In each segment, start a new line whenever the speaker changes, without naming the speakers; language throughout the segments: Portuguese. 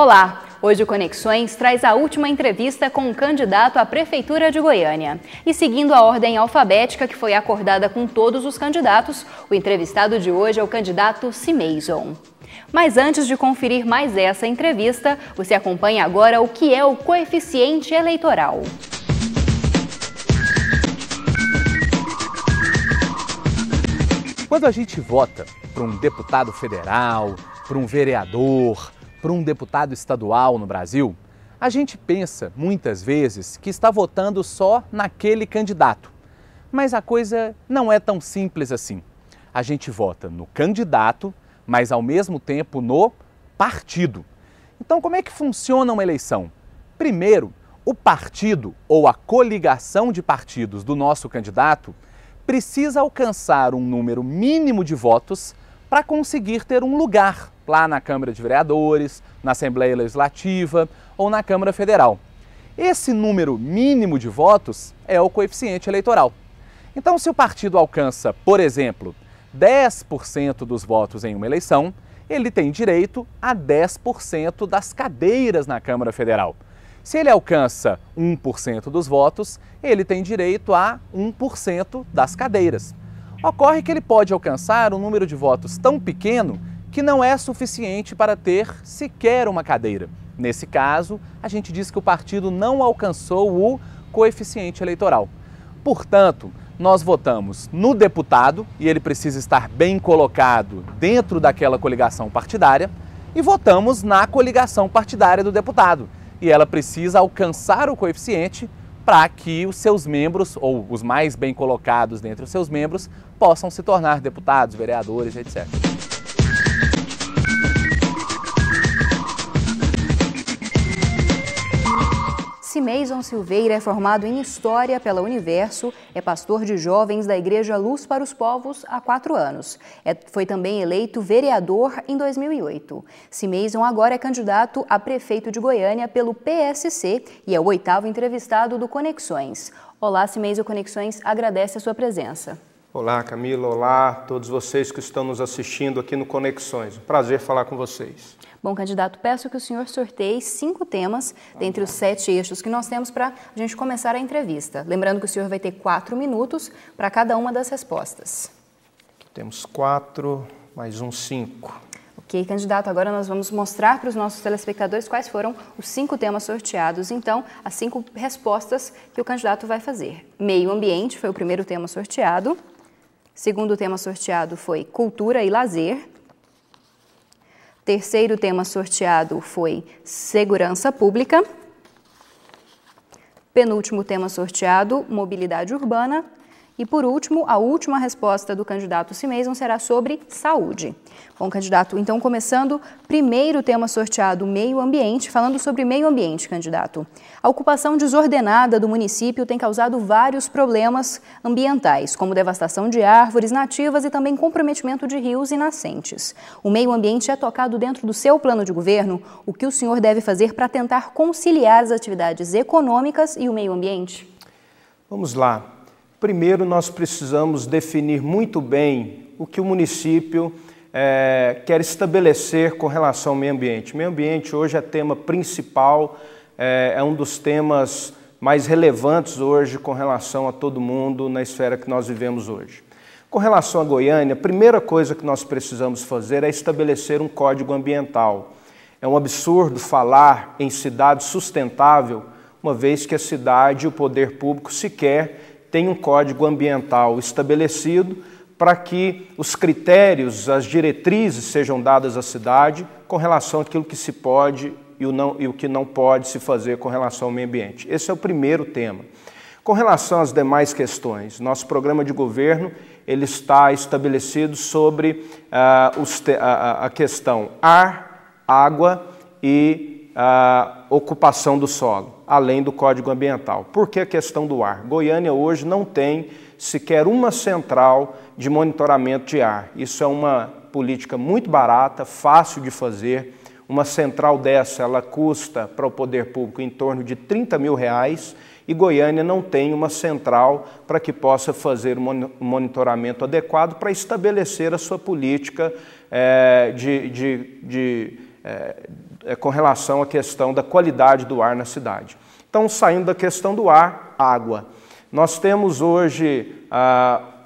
Olá! Hoje o Conexões traz a última entrevista com um candidato à Prefeitura de Goiânia. E seguindo a ordem alfabética que foi acordada com todos os candidatos, o entrevistado de hoje é o candidato Cimeison. Mas antes de conferir mais essa entrevista, você acompanha agora o que é o coeficiente eleitoral.
Quando a gente vota para um deputado federal, para um vereador, para um deputado estadual no Brasil, a gente pensa, muitas vezes, que está votando só naquele candidato. Mas a coisa não é tão simples assim. A gente vota no candidato, mas ao mesmo tempo no partido. Então, como é que funciona uma eleição? Primeiro, o partido ou a coligação de partidos do nosso candidato precisa alcançar um número mínimo de votos para conseguir ter um lugar lá na Câmara de Vereadores, na Assembleia Legislativa ou na Câmara Federal. Esse número mínimo de votos é o coeficiente eleitoral. Então, se o partido alcança, por exemplo, 10% dos votos em uma eleição, ele tem direito a 10% das cadeiras na Câmara Federal. Se ele alcança 1% dos votos, ele tem direito a 1% das cadeiras. Ocorre que ele pode alcançar um número de votos tão pequeno que não é suficiente para ter sequer uma cadeira. Nesse caso, a gente diz que o partido não alcançou o coeficiente eleitoral. Portanto, nós votamos no deputado, e ele precisa estar bem colocado dentro daquela coligação partidária, e votamos na coligação partidária do deputado. E ela precisa alcançar o coeficiente para que os seus membros, ou os mais bem colocados dentre os seus membros, possam se tornar deputados, vereadores, etc.
Cimeison Silveira é formado em História pela Universo, é pastor de jovens da Igreja Luz para os Povos há 4 anos. Foi também eleito vereador em 2008. Cimeison agora é candidato a prefeito de Goiânia pelo PSC e é o 8º entrevistado do Conexões. Olá, Cimeison, Conexões agradece a sua presença.
Olá, Camila. Olá a todos vocês que estão nos assistindo aqui no Conexões. Um prazer falar com vocês.
Bom, candidato, peço que o senhor sorteie 5 temas dentre os 7 eixos que nós temos para a gente começar a entrevista. Lembrando que o senhor vai ter 4 minutos para cada uma das respostas.
Temos 4, mais 5.
Ok, candidato, agora nós vamos mostrar para os nossos telespectadores quais foram os 5 temas sorteados. Então, as 5 respostas que o candidato vai fazer. Meio ambiente foi o primeiro tema sorteado. Segundo tema sorteado foi cultura e lazer. Terceiro tema sorteado foi segurança pública. Penúltimo tema sorteado, mobilidade urbana. E, por último, a última resposta do candidato Cimeison será sobre saúde. Bom, candidato, então começando, primeiro tema sorteado, meio ambiente, falando sobre meio ambiente, candidato. A ocupação desordenada do município tem causado vários problemas ambientais, como devastação de árvores nativas e também comprometimento de rios e nascentes. O meio ambiente é tocado dentro do seu plano de governo? O que o senhor deve fazer para tentar conciliar as atividades econômicas e o meio ambiente?
Vamos lá. Primeiro, nós precisamos definir muito bem o que o município quer estabelecer com relação ao meio ambiente. Meio ambiente hoje é tema principal, é um dos temas mais relevantes hoje com relação a todo mundo na esfera que nós vivemos hoje. Com relação a Goiânia, a primeira coisa que nós precisamos fazer é estabelecer um código ambiental. É um absurdo falar em cidade sustentável, uma vez que a cidade e o poder público sequer tem um código ambiental estabelecido para que os critérios, as diretrizes sejam dadas à cidade com relação àquilo que se pode e o que não pode se fazer com relação ao meio ambiente. Esse é o primeiro tema. Com relação às demais questões, nosso programa de governo ele está estabelecido sobre a questão ar, água e ocupação do solo, além do Código Ambiental. Por que a questão do ar? Goiânia hoje não tem sequer uma central de monitoramento de ar. Isso é uma política muito barata, fácil de fazer. Uma central dessa, ela custa para o poder público em torno de R$30 mil e Goiânia não tem uma central para que possa fazer um monitoramento adequado para estabelecer a sua política com relação à questão da qualidade do ar na cidade. Então, saindo da questão do ar, água. Nós temos hoje,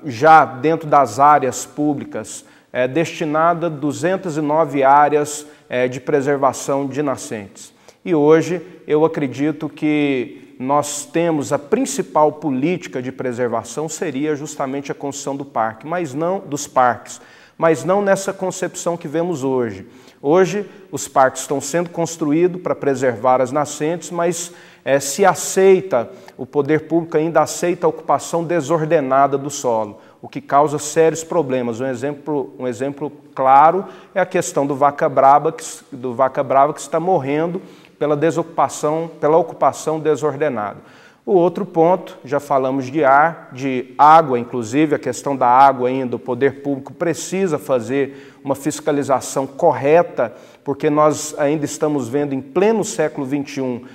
já dentro das áreas públicas, destinada 209 áreas de preservação de nascentes. E hoje eu acredito que nós temos a principal política de preservação seria justamente a construção do parque, mas não dos parques, mas não nessa concepção que vemos hoje. Hoje os parques estão sendo construídos para preservar as nascentes, mas se aceita, o poder público ainda aceita a ocupação desordenada do solo, o que causa sérios problemas. Um exemplo claro é a questão do vaca brava que está morrendo pela desocupação, pela ocupação desordenada. O outro ponto, já falamos de ar, de água, inclusive a questão da água ainda, o poder público precisa fazer uma fiscalização correta, porque nós ainda estamos vendo em pleno século XXI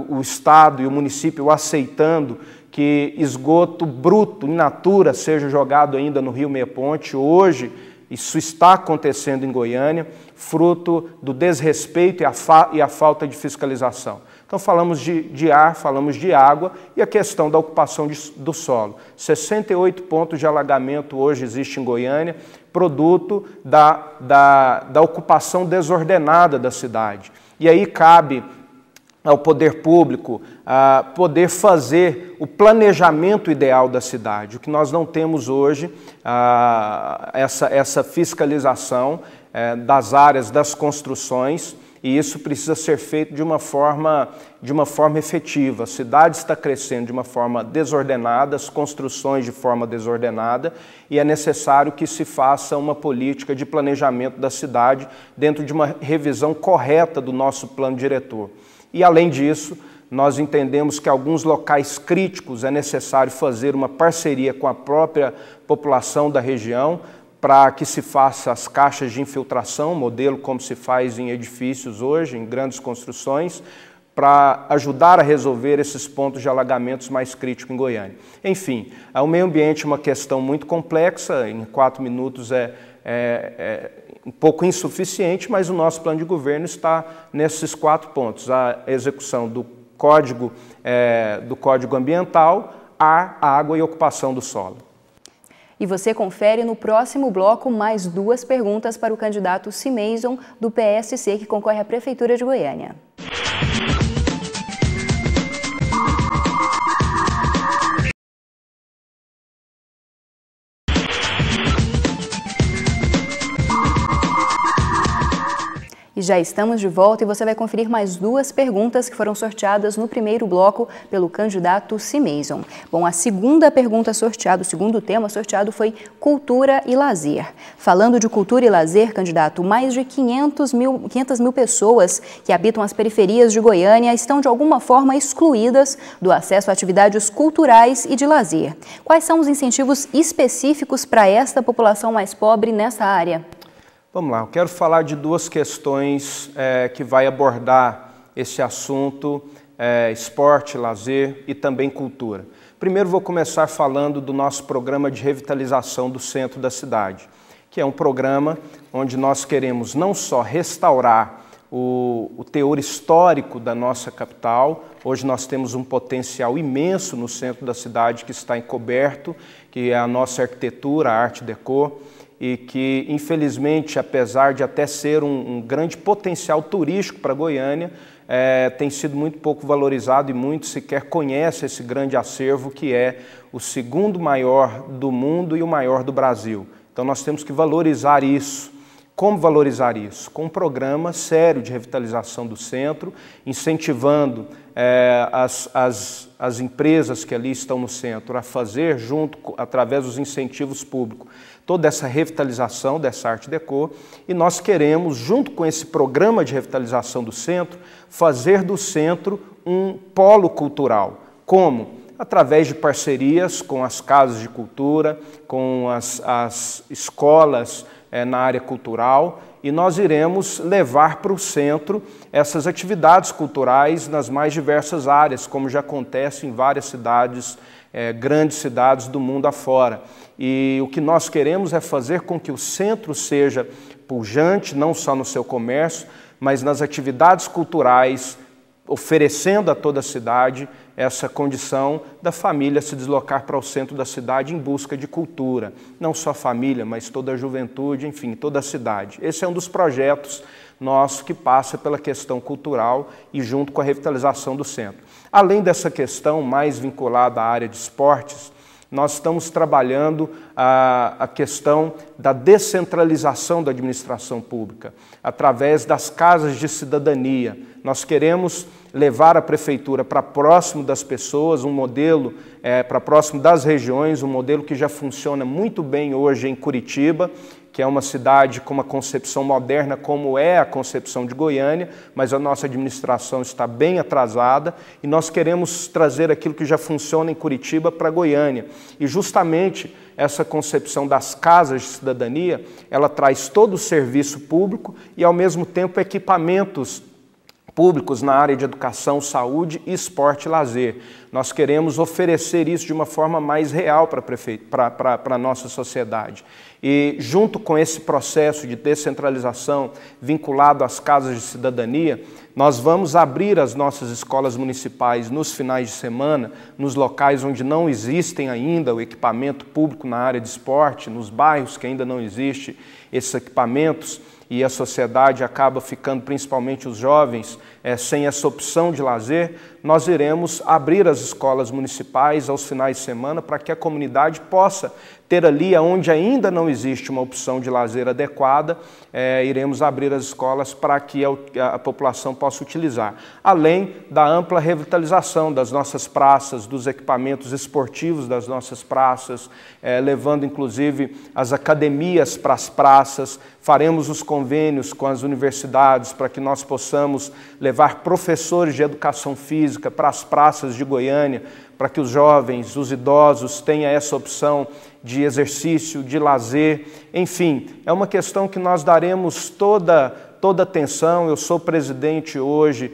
o Estado e o município aceitando que esgoto bruto, in natura, seja jogado ainda no Rio Meia Ponte. Hoje, isso está acontecendo em Goiânia, fruto do desrespeito e a falta de fiscalização. Então falamos de ar, falamos de água e a questão da ocupação do solo. 68 pontos de alagamento hoje existe em Goiânia, produto da ocupação desordenada da cidade. E aí cabe ao poder público poder fazer o planejamento ideal da cidade. O que nós não temos hoje, essa fiscalização das áreas das construções, e isso precisa ser feito de uma forma efetiva. A cidade está crescendo de uma forma desordenada, as construções de forma desordenada, e é necessário que se faça uma política de planejamento da cidade dentro de uma revisão correta do nosso plano diretor. E, além disso, nós entendemos que alguns locais críticos é necessário fazer uma parceria com a própria população da região para que se faça as caixas de infiltração, modelo como se faz em edifícios hoje, em grandes construções, para ajudar a resolver esses pontos de alagamentos mais críticos em Goiânia. Enfim, o meio ambiente é uma questão muito complexa, em 4 minutos um pouco insuficiente, mas o nosso plano de governo está nesses 4 pontos: a execução do Código Ambiental, ar, água e ocupação do solo.
E você confere no próximo bloco mais 2 perguntas para o candidato Cimeison, do PSC, que concorre à Prefeitura de Goiânia. E já estamos de volta e você vai conferir mais 2 perguntas que foram sorteadas no primeiro bloco pelo candidato Cimeison. Bom, a segunda pergunta sorteada, o segundo tema sorteado foi cultura e lazer. Falando de cultura e lazer, candidato, mais de 500 mil pessoas que habitam as periferias de Goiânia estão de alguma forma excluídas do acesso a atividades culturais e de lazer. Quais são os incentivos específicos para esta população mais pobre nessa área?
Vamos lá, eu quero falar de 2 questões que vai abordar esse assunto, esporte, lazer e também cultura. Primeiro vou começar falando do nosso programa de revitalização do centro da cidade, que é um programa onde nós queremos não só restaurar o teor histórico da nossa capital. Hoje nós temos um potencial imenso no centro da cidade que está encoberto, que é a nossa arquitetura, a Art Deco, e que, infelizmente, apesar de até ser um grande potencial turístico para Goiânia, tem sido muito pouco valorizado e muito sequer conhece esse grande acervo que é o 2º maior do mundo e o maior do Brasil. Então nós temos que valorizar isso. Como valorizar isso? Com um programa sério de revitalização do centro, incentivando as empresas que ali estão no centro a fazer, através dos incentivos públicos, toda essa revitalização dessa Art Deco, e nós queremos, junto com esse programa de revitalização do centro, fazer do centro um polo cultural. Como? Através de parcerias com as casas de cultura, com as escolas na área cultural, e nós iremos levar para o centro essas atividades culturais nas mais diversas áreas, como já acontece em várias cidades, grandes cidades do mundo afora. E o que nós queremos é fazer com que o centro seja pujante, não só no seu comércio, mas nas atividades culturais, oferecendo a toda a cidade essa condição da família se deslocar para o centro da cidade em busca de cultura. Não só a família, mas toda a juventude, enfim, toda a cidade. Esse é um dos projetos nosso que passa pela questão cultural e junto com a revitalização do centro. Além dessa questão mais vinculada à área de esportes, nós estamos trabalhando a questão da descentralização da administração pública, através das casas de cidadania. Nós queremos levar a prefeitura para próximo das pessoas, um modelo para próximo das regiões, um modelo que já funciona muito bem hoje em Curitiba, que é uma cidade com uma concepção moderna, como é a concepção de Goiânia, mas a nossa administração está bem atrasada e nós queremos trazer aquilo que já funciona em Curitiba para Goiânia. E justamente essa concepção das casas de cidadania, ela traz todo o serviço público e, ao mesmo tempo, equipamentos públicos na área de educação, saúde, esporte e lazer. Nós queremos oferecer isso de uma forma mais real para a nossa sociedade. E junto com esse processo de descentralização vinculado às casas de cidadania, nós vamos abrir as nossas escolas municipais nos finais de semana, nos locais onde não existem ainda o equipamento público na área de esporte, nos bairros que ainda não existem esses equipamentos, e a sociedade acaba ficando, principalmente os jovens, sem essa opção de lazer. Nós iremos abrir as escolas municipais aos finais de semana para que a comunidade possa ter ali, onde ainda não existe uma opção de lazer adequada, iremos abrir as escolas para que a população possa utilizar. Além da ampla revitalização das nossas praças, dos equipamentos esportivos das nossas praças, levando inclusive as academias para as praças, faremos os convênios com as universidades para que nós possamos levar professores de educação física para as praças de Goiânia, para que os jovens, os idosos tenham essa opção de exercício, de lazer, enfim, é uma questão que nós daremos toda atenção. Eu sou presidente hoje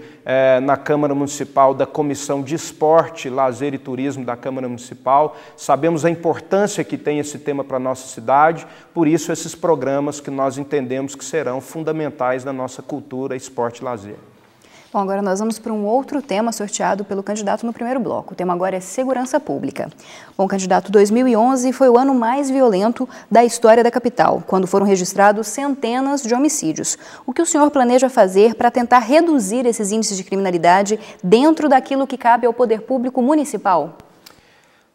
na Câmara Municipal da Comissão de Esporte, Lazer e Turismo da Câmara Municipal. Sabemos a importância que tem esse tema para a nossa cidade, por isso esses programas que nós entendemos que serão fundamentais na nossa cultura, esporte e lazer.
Bom, agora nós vamos para um outro tema sorteado pelo candidato no primeiro bloco. O tema agora é segurança pública. Bom, candidato, 2011 foi o ano mais violento da história da capital, quando foram registrados centenas de homicídios. O que o senhor planeja fazer para tentar reduzir esses índices de criminalidade dentro daquilo que cabe ao poder público municipal?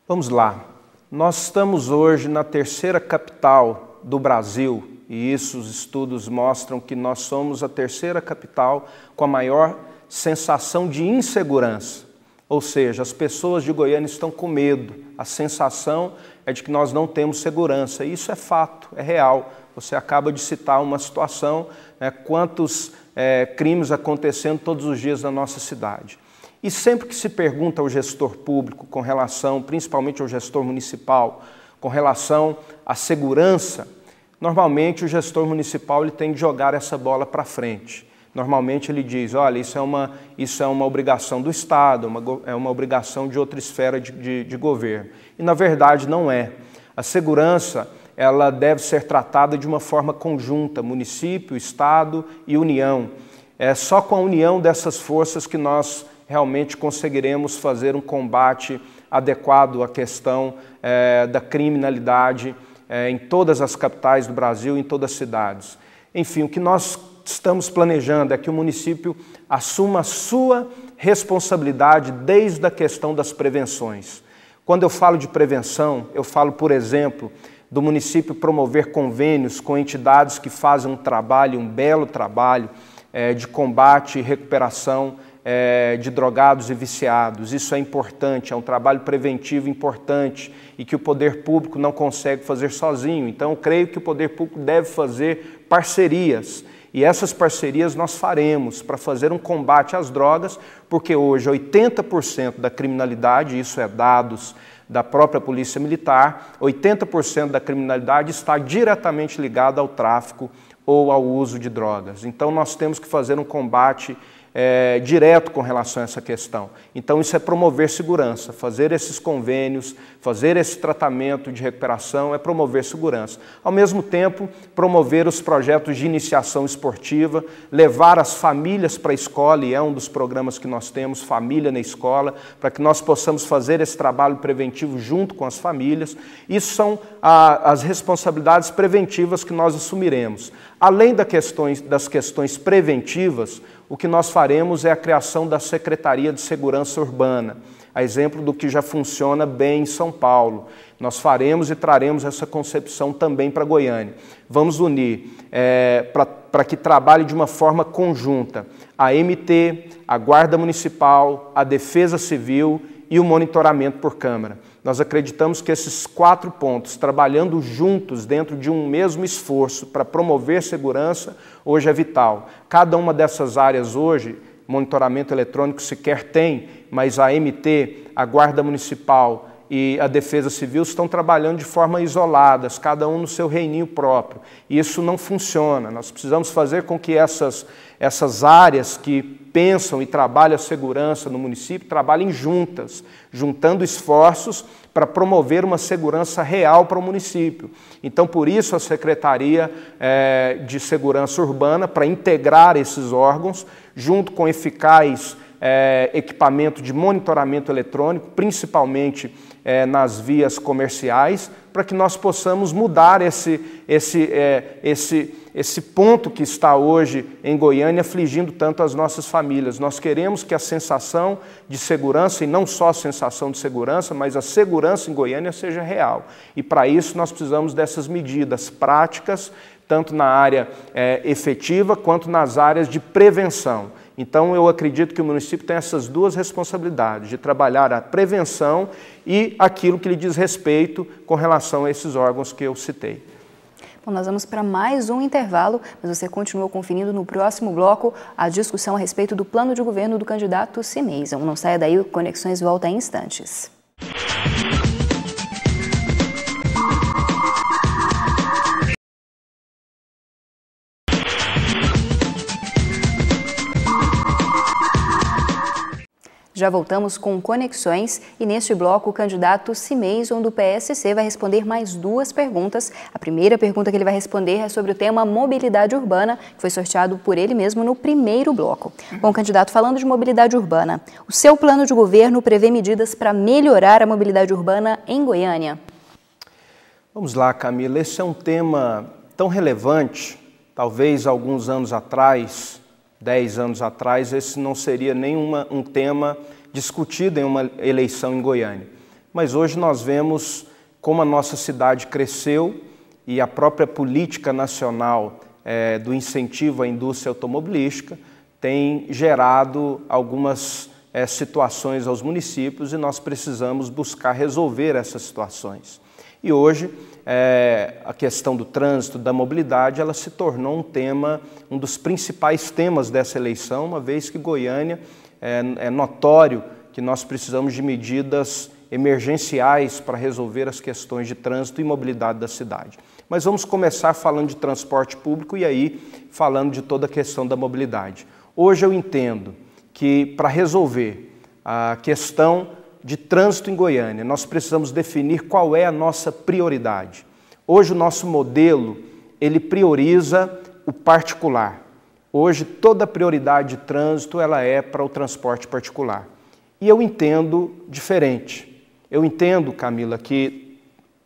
Vamos lá. Nós estamos hoje na terceira capital do Brasil, e isso os estudos mostram que nós somos a terceira capital com a maior sensação de insegurança, ou seja, as pessoas de Goiânia estão com medo, a sensação é de que nós não temos segurança, e isso é fato, é real. Você acaba de citar uma situação, quantos crimes acontecendo todos os dias na nossa cidade. E sempre que se pergunta ao gestor público com relação, principalmente ao gestor municipal, com relação à segurança, normalmente o gestor municipal ele tem de jogar essa bola para frente. Normalmente ele diz, olha, isso é uma obrigação do Estado, é uma obrigação de outra esfera de governo. E na verdade não é. A segurança ela deve ser tratada de uma forma conjunta, município, Estado e União. É só com a união dessas forças que nós realmente conseguiremos fazer um combate adequado à questão da criminalidade em todas as capitais do Brasil, em todas as cidades. Enfim, o que nós estamos planejando é que o município assuma a sua responsabilidade desde a questão das prevenções. Quando eu falo de prevenção, eu falo, por exemplo, do município promover convênios com entidades que fazem um trabalho, um belo trabalho de combate e recuperação de drogados e viciados. Isso é importante, é um trabalho preventivo importante e que o poder público não consegue fazer sozinho. Então, eu creio que o poder público deve fazer parcerias. E essas parcerias nós faremos para fazer um combate às drogas, porque hoje 80% da criminalidade, isso é dados da própria Polícia Militar, 80% da criminalidade está diretamente ligada ao tráfico ou ao uso de drogas. Então nós temos que fazer um combate direto com relação a essa questão. Então isso é promover segurança, fazer esses convênios, fazer esse tratamento de recuperação é promover segurança. Ao mesmo tempo, promover os projetos de iniciação esportiva, levar as famílias para a escola, e é um dos programas que nós temos, Família na Escola, para que nós possamos fazer esse trabalho preventivo junto com as famílias. Isso são as responsabilidades preventivas que nós assumiremos. Além das questões preventivas, o que nós faremos é a criação da Secretaria de Segurança Urbana, a exemplo do que já funciona bem em São Paulo. Nós faremos e traremos essa concepção também para Goiânia. Vamos unir para que trabalhe de uma forma conjunta a MT, a Guarda Municipal, a Defesa Civil e o monitoramento por câmera. Nós acreditamos que esses 4 pontos, trabalhando juntos dentro de um mesmo esforço para promover segurança, hoje é vital. Cada uma dessas áreas hoje, monitoramento eletrônico sequer tem, mas a MT, a Guarda Municipal e a Defesa Civil estão trabalhando de forma isoladas, cada um no seu reininho próprio. E isso não funciona. Nós precisamos fazer com que essas áreas que pensam e trabalham a segurança no município trabalhem juntas, juntando esforços para promover uma segurança real para o município. Então, por isso, a Secretaria de Segurança Urbana, para integrar esses órgãos, junto com eficaz equipamento de monitoramento eletrônico, principalmente nas vias comerciais, para que nós possamos mudar esse ponto que está hoje em Goiânia afligindo tanto as nossas famílias. Nós queremos que a sensação de segurança, e não só a sensação de segurança, mas a segurança em Goiânia seja real. E para isso nós precisamos dessas medidas práticas, tanto na área efetiva quanto nas áreas de prevenção. Então, eu acredito que o município tem essas 2 responsabilidades, de trabalhar a prevenção e aquilo que lhe diz respeito com relação a esses órgãos que eu citei.
Bom, nós vamos para mais um intervalo, mas você continua conferindo no próximo bloco a discussão a respeito do plano de governo do candidato Cimeison. Não saia daí, o Conexões volta em instantes. Já voltamos com Conexões e neste bloco o candidato Cimeison do PSC vai responder mais 2 perguntas. A primeira pergunta que ele vai responder é sobre o tema mobilidade urbana, que foi sorteado por ele mesmo no primeiro bloco. Bom, candidato, falando de mobilidade urbana, o seu plano de governo prevê medidas para melhorar a mobilidade urbana em Goiânia?
Vamos lá, Camila, esse é um tema tão relevante, talvez alguns anos atrás, 10 anos atrás, esse não seria um tema discutido em uma eleição em Goiânia. Mas hoje nós vemos como a nossa cidade cresceu e a própria política nacional do incentivo à indústria automobilística tem gerado algumas situações aos municípios e nós precisamos buscar resolver essas situações. E hoje a questão do trânsito, da mobilidade, ela se tornou um dos principais temas dessa eleição, uma vez que Goiânia é notório que nós precisamos de medidas emergenciais para resolver as questões de trânsito e mobilidade da cidade. Mas vamos começar falando de transporte público e aí falando de toda a questão da mobilidade. Hoje eu entendo que para resolver a questão de trânsito em Goiânia, nós precisamos definir qual é a nossa prioridade. Hoje o nosso modelo, ele prioriza o particular. Hoje toda a prioridade de trânsito ela é para o transporte particular. E eu entendo diferente. Eu entendo, Camila, que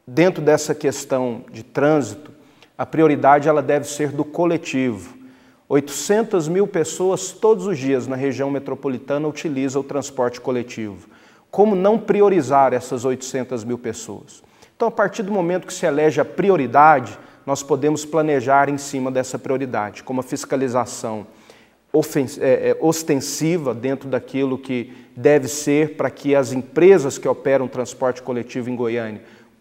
dentro dessa questão de trânsito, a prioridade ela deve ser do coletivo. 800 mil pessoas todos os dias na região metropolitana utilizam o transporte coletivo. Como não priorizar essas 800 mil pessoas? Então, a partir do momento que se elege a prioridade, nós podemos planejar em cima dessa prioridade, como a fiscalização ostensiva dentro daquilo que deve ser para que as empresas que operam transporte coletivo em Goiânia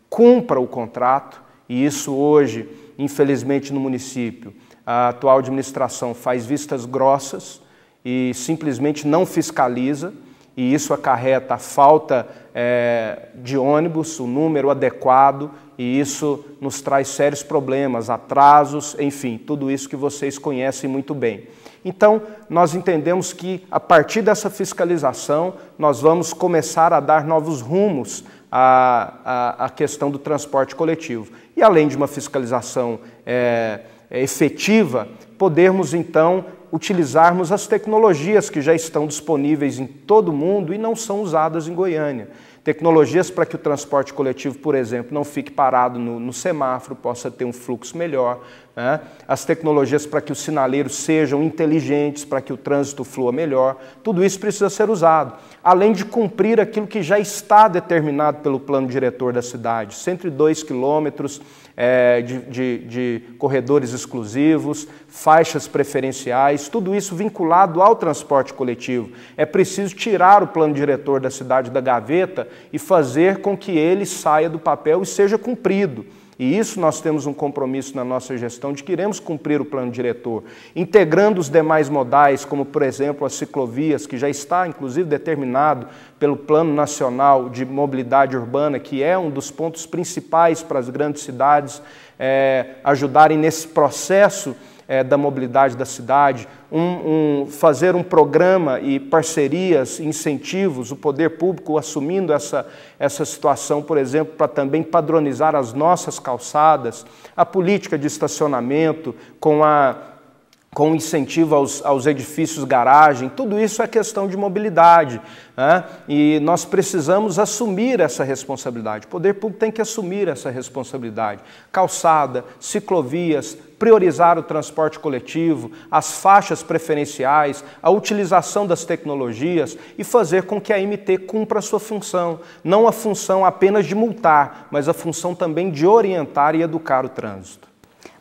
cumpram o contrato, e isso hoje, infelizmente no município, a atual administração faz vistas grossas e simplesmente não fiscaliza, e isso acarreta a falta de ônibus, o número adequado, e isso nos traz sérios problemas, atrasos, enfim, tudo isso que vocês conhecem muito bem. Então, nós entendemos que, a partir dessa fiscalização, nós vamos começar a dar novos rumos à questão do transporte coletivo. E, além de uma fiscalização efetiva, podermos, então, utilizarmos as tecnologias que já estão disponíveis em todo o mundo e não são usadas em Goiânia. Tecnologias para que o transporte coletivo, por exemplo, não fique parado no semáforo, possa ter um fluxo melhor, né? As tecnologias para que os sinaleiros sejam inteligentes, para que o trânsito flua melhor, tudo isso precisa ser usado. Além de cumprir aquilo que já está determinado pelo plano diretor da cidade, 102 quilômetros de corredores exclusivos, faixas preferenciais, tudo isso vinculado ao transporte coletivo. É preciso tirar o plano diretor da cidade da gaveta e fazer com que ele saia do papel e seja cumprido. E isso nós temos um compromisso na nossa gestão de que iremos cumprir o plano diretor, integrando os demais modais, como, por exemplo, as ciclovias, que já está, inclusive, determinado pelo Plano Nacional de Mobilidade Urbana, que é um dos pontos principais para as grandes cidades ajudarem nesse processo da mobilidade da cidade, fazer um programa e parcerias, incentivos, o poder público assumindo essa situação, por exemplo, para também padronizar as nossas calçadas, a política de estacionamento com incentivo aos edifícios garagem, tudo isso é questão de mobilidade, né? E nós precisamos assumir essa responsabilidade, o poder público tem que assumir essa responsabilidade. Calçada, ciclovias, priorizar o transporte coletivo, as faixas preferenciais, a utilização das tecnologias e fazer com que a MT cumpra a sua função, não a função apenas de multar, mas a função também de orientar e educar o trânsito.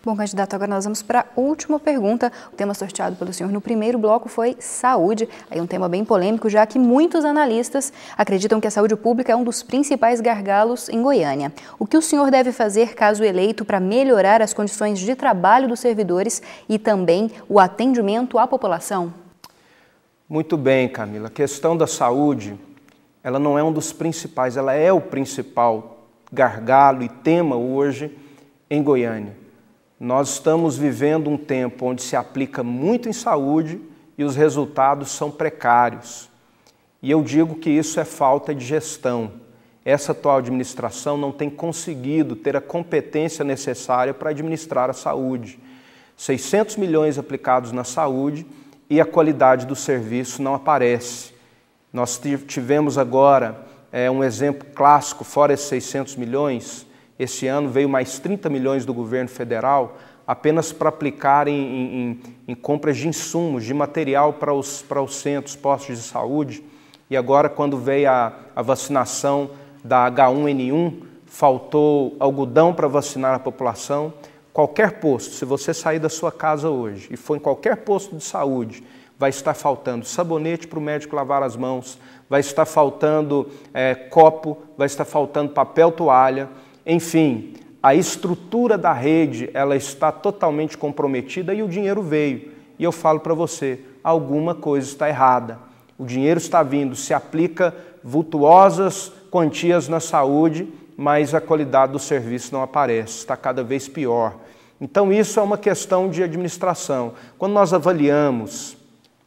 Bom, candidato, agora nós vamos para a última pergunta. O tema sorteado pelo senhor no primeiro bloco foi saúde. Aí um tema bem polêmico, já que muitos analistas acreditam que a saúde pública é um dos principais gargalos em Goiânia. O que o senhor deve fazer, caso eleito, para melhorar as condições de trabalho dos servidores e também o atendimento à população?
Muito bem, Camila. A questão da saúde, ela não é um dos principais, ela é o principal gargalo e tema hoje em Goiânia. Nós estamos vivendo um tempo onde se aplica muito em saúde e os resultados são precários. E eu digo que isso é falta de gestão. Essa atual administração não tem conseguido ter a competência necessária para administrar a saúde. 600 milhões aplicados na saúde e a qualidade do serviço não aparece. Nós tivemos agora um exemplo clássico, fora esses 600 milhões, esse ano veio mais 30 milhões do governo federal apenas para aplicar em compras de insumos, de material para os centros, postos de saúde. E agora, quando veio a vacinação da H1N1, faltou algodão para vacinar a população. Qualquer posto, se você sair da sua casa hoje e for em qualquer posto de saúde, vai estar faltando sabonete para o médico lavar as mãos, vai estar faltando copo, vai estar faltando papel toalha. Enfim, a estrutura da rede ela está totalmente comprometida e o dinheiro veio. E eu falo para você, alguma coisa está errada. O dinheiro está vindo, se aplica vultuosas quantias na saúde, mas a qualidade do serviço não aparece, está cada vez pior. Então isso é uma questão de administração. Quando nós avaliamos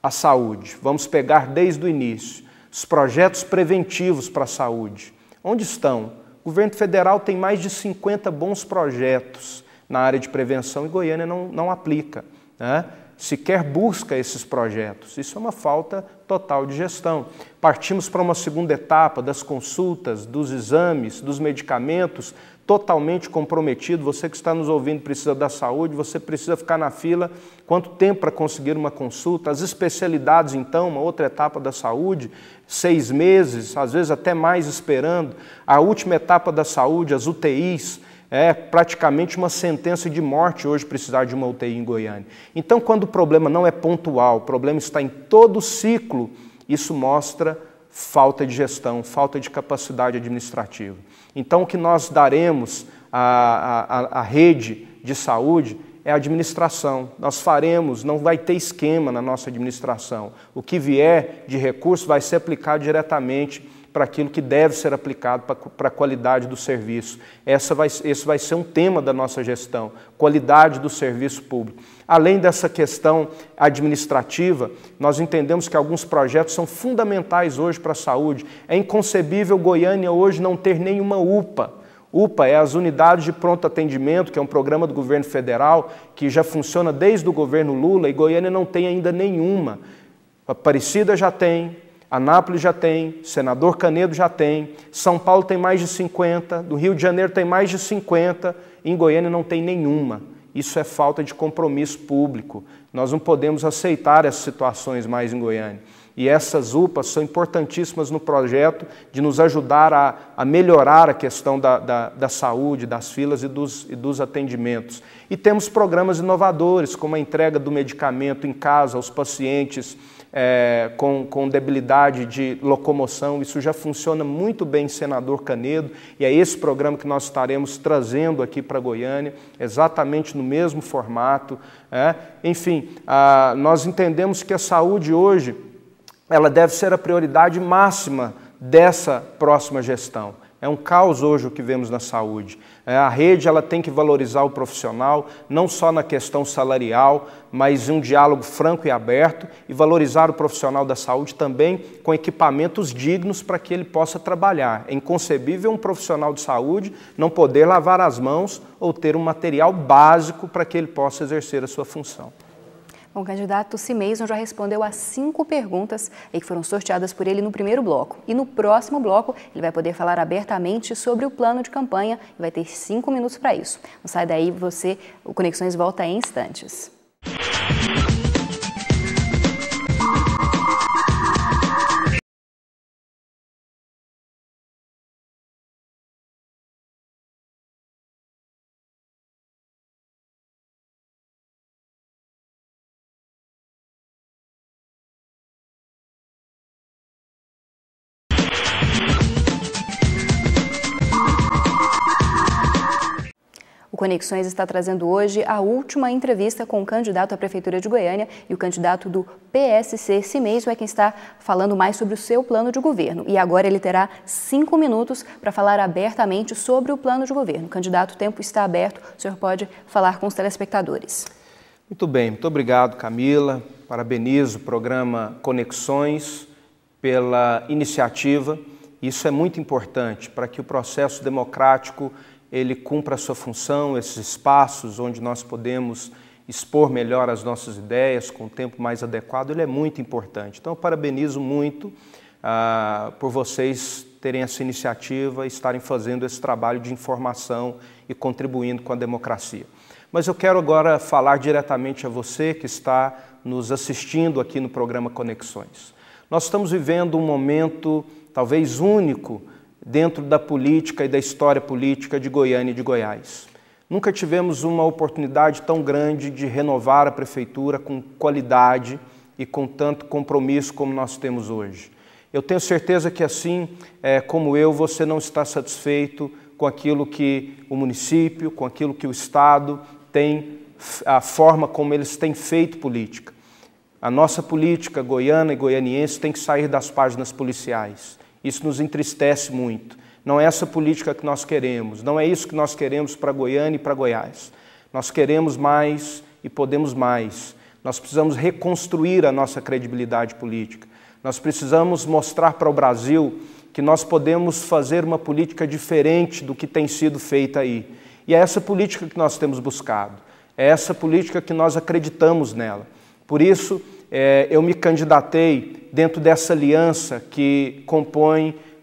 a saúde, vamos pegar desde o início, os projetos preventivos para a saúde. Onde estão? O governo federal tem mais de 50 bons projetos na área de prevenção e Goiânia não aplica, né? Sequer busca esses projetos. Isso é uma falta total de gestão. Partimos para uma segunda etapa das consultas, dos exames, dos medicamentos, totalmente comprometido. Você que está nos ouvindo precisa da saúde, você precisa ficar na fila. Quanto tempo para conseguir uma consulta? As especialidades, então, uma outra etapa da saúde, 6 meses, às vezes até mais esperando. A última etapa da saúde, as UTIs, é praticamente uma sentença de morte hoje precisar de uma UTI em Goiânia. Então, quando o problema não é pontual, o problema está em todo o ciclo, isso mostra falta de gestão, falta de capacidade administrativa. Então, o que nós daremos à rede de saúde é a administração. Nós faremos, não vai ter esquema na nossa administração. O que vier de recurso vai ser aplicado diretamente para aquilo que deve ser aplicado para a qualidade do serviço. Esse vai ser um tema da nossa gestão, qualidade do serviço público. Além dessa questão administrativa, nós entendemos que alguns projetos são fundamentais hoje para a saúde. É inconcebível Goiânia hoje não ter nenhuma UPA. UPA é as Unidades de Pronto Atendimento, que é um programa do governo federal, que já funciona desde o governo Lula, e Goiânia não tem ainda nenhuma. Aparecida já tem, Anápolis já tem, Senador Canedo já tem, São Paulo tem mais de 50, do Rio de Janeiro tem mais de 50, e em Goiânia não tem nenhuma. Isso é falta de compromisso público. Nós não podemos aceitar essas situações mais em Goiânia. E essas UPAs são importantíssimas no projeto de nos ajudar a melhorar a questão da saúde, das filas e dos atendimentos. E temos programas inovadores, como a entrega do medicamento em casa aos pacientes com debilidade de locomoção. Isso já funciona muito bem em Senador Canedo, e é esse programa que nós estaremos trazendo aqui para Goiânia, exatamente no mesmo formato. Enfim, nós entendemos que a saúde hoje ela deve ser a prioridade máxima dessa próxima gestão. É um caos hoje o que vemos na saúde. A rede ela tem que valorizar o profissional, não só na questão salarial, mas em um diálogo franco e aberto, e valorizar o profissional da saúde também com equipamentos dignos para que ele possa trabalhar. É inconcebível um profissional de saúde não poder lavar as mãos ou ter um material básico para que ele possa exercer a sua função.
Bom, o candidato Cimeison já respondeu a 5 perguntas que foram sorteadas por ele no primeiro bloco. E no próximo bloco, ele vai poder falar abertamente sobre o plano de campanha e vai ter 5 minutos para isso. Não sai daí, o Conexões volta em instantes. O Conexões está trazendo hoje a última entrevista com o candidato à Prefeitura de Goiânia, e o candidato do PSC, Cimeison, é quem está falando mais sobre o seu plano de governo. E agora ele terá 5 minutos para falar abertamente sobre o plano de governo. Candidato, o tempo está aberto, o senhor pode falar com os telespectadores.
Muito bem, muito obrigado, Camila. Parabenizo o programa Conexões pela iniciativa. Isso é muito importante para que o processo democrático ele cumpra a sua função, esses espaços onde nós podemos expor melhor as nossas ideias com o tempo mais adequado, ele é muito importante. Então, eu parabenizo muito por vocês terem essa iniciativa e estarem fazendo esse trabalho de informação e contribuindo com a democracia. Mas eu quero agora falar diretamente a você que está nos assistindo aqui no programa Conexões. Nós estamos vivendo um momento talvez único dentro da política e da história política de Goiânia e de Goiás. Nunca tivemos uma oportunidade tão grande de renovar a prefeitura com qualidade e com tanto compromisso como nós temos hoje. Eu tenho certeza que assim como eu, você não está satisfeito com aquilo que o município, com aquilo que o Estado tem, a forma como eles têm feito política. A nossa política goiana e goianiense tem que sair das páginas policiais. Isso nos entristece muito. Não é essa política que nós queremos, não é isso que nós queremos para Goiânia e para Goiás. Nós queremos mais e podemos mais. Nós precisamos reconstruir a nossa credibilidade política. Nós precisamos mostrar para o Brasil que nós podemos fazer uma política diferente do que tem sido feita aí. E é essa política que nós temos buscado. É essa política que nós acreditamos nela. Por isso, eu me candidatei dentro dessa aliança que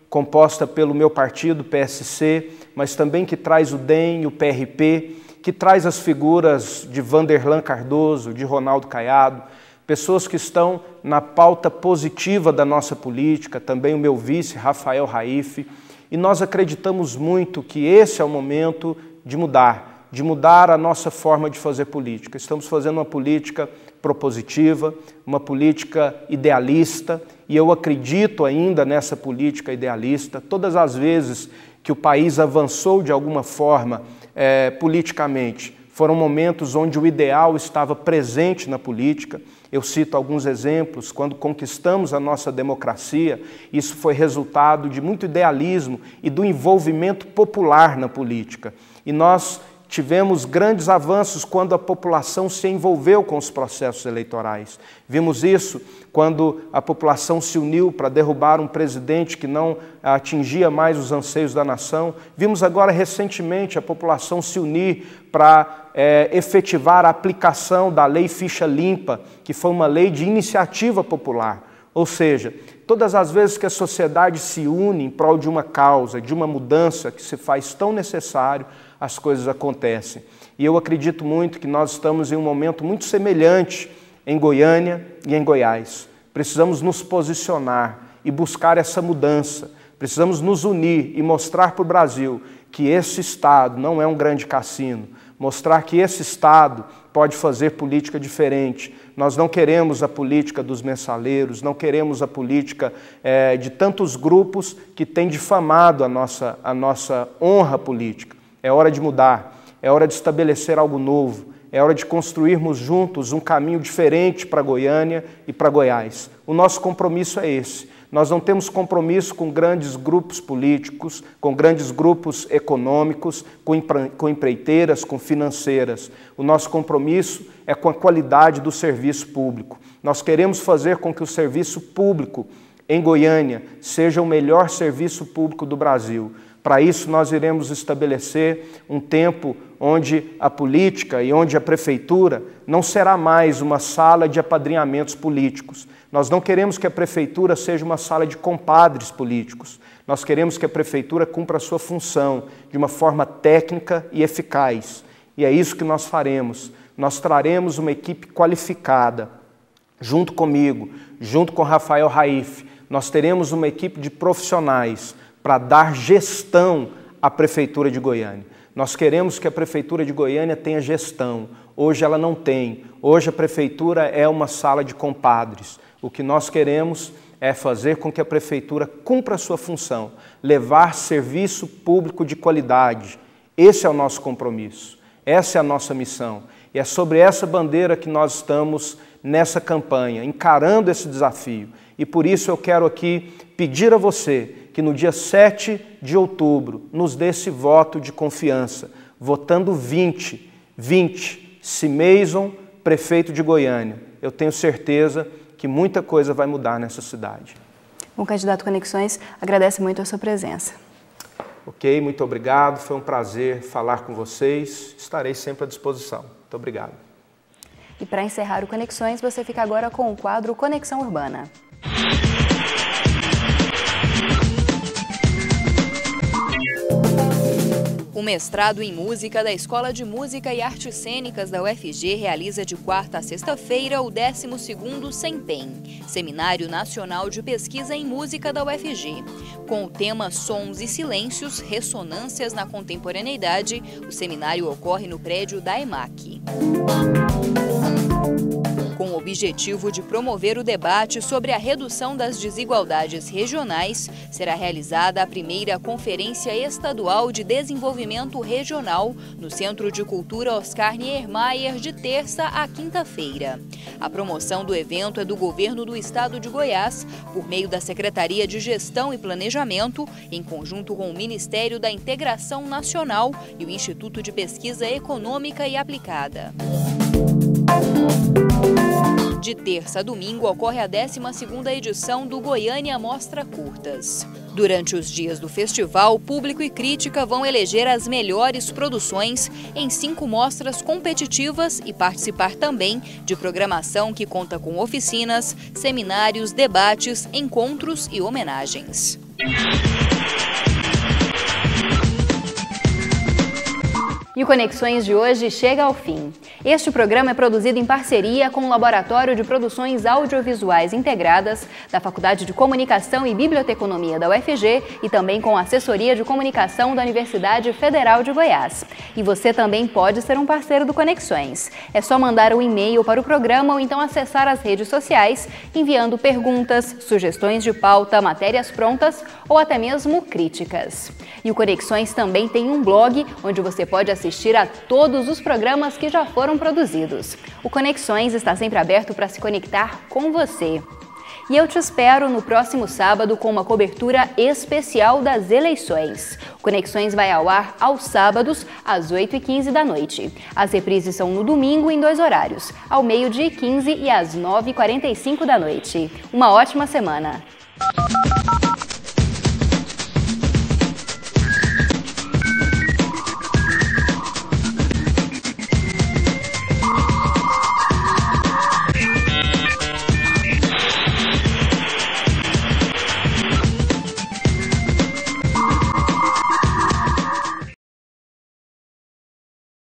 composta pelo meu partido, PSC, mas também que traz o DEM e o PRP, que traz as figuras de Vanderlan Cardoso, de Ronaldo Caiado, pessoas que estão na pauta positiva da nossa política, também o meu vice, Rafael Raif, e nós acreditamos muito que esse é o momento de mudar a nossa forma de fazer política. Estamos fazendo uma política propositiva, uma política idealista, e eu acredito ainda nessa política idealista. Todas as vezes que o país avançou de alguma forma politicamente, foram momentos onde o ideal estava presente na política. Eu cito alguns exemplos. Quando conquistamos a nossa democracia, isso foi resultado de muito idealismo e do envolvimento popular na política. E nós tivemos grandes avanços quando a população se envolveu com os processos eleitorais. Vimos isso quando a população se uniu para derrubar um presidente que não atingia mais os anseios da nação. Vimos agora recentemente a população se unir para efetivar a aplicação da Lei Ficha Limpa, que foi uma lei de iniciativa popular. Ou seja, todas as vezes que a sociedade se une em prol de uma causa, de uma mudança que se faz tão necessário, as coisas acontecem. E eu acredito muito que nós estamos em um momento muito semelhante em Goiânia e em Goiás. Precisamos nos posicionar e buscar essa mudança. Precisamos nos unir e mostrar para o Brasil que esse Estado não é um grande cassino. Mostrar que esse Estado pode fazer política diferente. Nós não queremos a política dos mensaleiros, não queremos a política de tantos grupos que têm difamado a nossa honra política. É hora de mudar, é hora de estabelecer algo novo, é hora de construirmos juntos um caminho diferente para Goiânia e para Goiás. O nosso compromisso é esse. Nós não temos compromisso com grandes grupos políticos, com grandes grupos econômicos, com empreiteiras, com financeiras. O nosso compromisso é com a qualidade do serviço público. Nós queremos fazer com que o serviço público em Goiânia seja o melhor serviço público do Brasil. Para isso, nós iremos estabelecer um tempo onde a política e onde a prefeitura não será mais uma sala de apadrinhamentos políticos. Nós não queremos que a prefeitura seja uma sala de compadres políticos. Nós queremos que a prefeitura cumpra a sua função de uma forma técnica e eficaz. E é isso que nós faremos. Nós traremos uma equipe qualificada, junto comigo, junto com Rafael Raif. Nós teremos uma equipe de profissionais para dar gestão à Prefeitura de Goiânia. Nós queremos que a Prefeitura de Goiânia tenha gestão. Hoje ela não tem. Hoje a Prefeitura é uma sala de compadres. O que nós queremos é fazer com que a Prefeitura cumpra a sua função, levar serviço público de qualidade. Esse é o nosso compromisso, essa é a nossa missão. E é sobre essa bandeira que nós estamos nessa campanha, encarando esse desafio. E por isso eu quero aqui pedir a você que no dia 7 de outubro nos dê esse voto de confiança, votando 20, Simeison, prefeito de Goiânia. Eu tenho certeza que muita coisa vai mudar nessa cidade.
O candidato Conexões agradece muito a sua presença.
Ok, muito obrigado. Foi um prazer falar com vocês. Estarei sempre à disposição. Muito obrigado.
E para encerrar o Conexões, você fica agora com o quadro Conexão Urbana. O mestrado em Música da Escola de Música e Artes Cênicas da UFG realiza de quarta a sexta-feira o 12º SEMPEM, Seminário Nacional de Pesquisa em Música da UFG. Com o tema Sons e Silêncios, Ressonâncias na Contemporaneidade, o seminário ocorre no prédio da EMAC. Com o objetivo de promover o debate sobre a redução das desigualdades regionais, será realizada a primeira Conferência Estadual de Desenvolvimento Regional no Centro de Cultura Oscar Niemeyer de terça a quinta-feira. A promoção do evento é do Governo do Estado de Goiás, por meio da Secretaria de Gestão e Planejamento, em conjunto com o Ministério da Integração Nacional e o Instituto de Pesquisa Econômica e Aplicada. De terça a domingo ocorre a 12ª edição do Goiânia Mostra Curtas. Durante os dias do festival, público e crítica vão eleger as melhores produções em 5 mostras competitivas e participar também de programação que conta com oficinas, seminários, debates, encontros e homenagens. E o Conexões de hoje chega ao fim. Este programa é produzido em parceria com o Laboratório de Produções Audiovisuais Integradas da Faculdade de Comunicação e Biblioteconomia da UFG e também com a Assessoria de Comunicação da Universidade Federal de Goiás. E você também pode ser um parceiro do Conexões. É só mandar um e-mail para o programa ou então acessar as redes sociais, enviando perguntas, sugestões de pauta, matérias prontas ou até mesmo críticas. E o Conexões também tem um blog onde você pode assistir a todos os programas que já foram produzidos. O Conexões está sempre aberto para se conectar com você. E eu te espero no próximo sábado com uma cobertura especial das eleições. O Conexões vai ao ar aos sábados, às 8h15 da noite. As reprises são no domingo em 2 horários, ao 12h15 e às 9h45 da noite. Uma ótima semana!